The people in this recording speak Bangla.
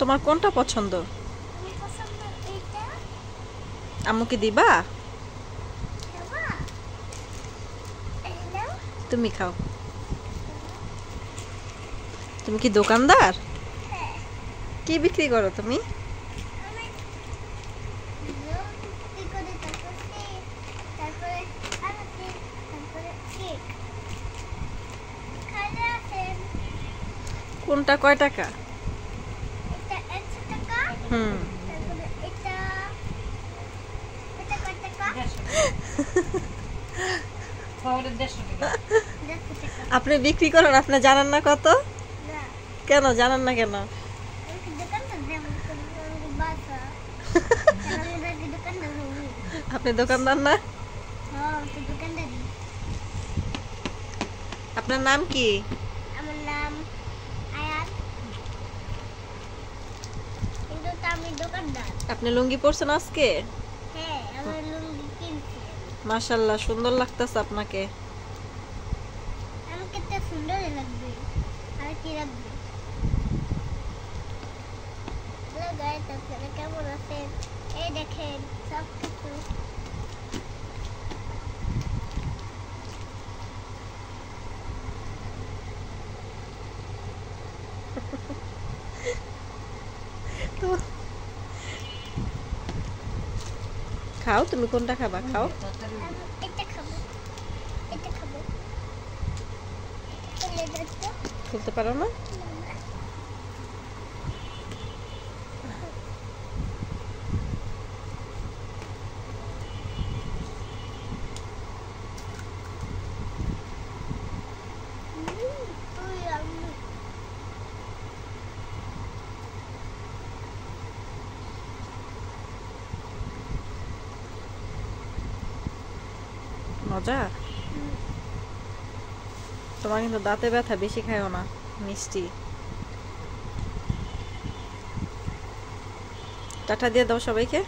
তোমার কোনটা পছন্দ? আম্মুকে দিবা? তুমি খাও। তুমি কি দোকানদার? কি বিক্রি করো তুমি? কোনটা কয় টাকা? হুম। আপনি বিক্রি করেন, আপনি জানেন না কত? কেন জানেন না কেন? আপনি দোকানদার না? আপনার নাম কি? আমার নাম আয়াত, কিন্তু আমি দোকানদার। আপনি লুঙ্গি পরছেন আজকে? হ্যাঁ, আমি লুঙ্গি কিনছি। মাশাআল্লাহ, সুন্দর লাগতেছে আপনাকে। আমাকে তো সুন্দরই লাগবে। আর কি লাগবে? হ্যালো গাইস, আপনারা কেমন আছেন? এই দেখেন সব কিছু। খাও, তুমি কোনটা খাবা? খাও। এটা খাবো, এটা খাবো। খুলে দাও তো। খুলতে পারো না? মজা। তোমার কিন্তু দাঁতে ব্যথা, বেশি খাইও না মিষ্টি। টাটা দিয়ে দাও সবাইকে।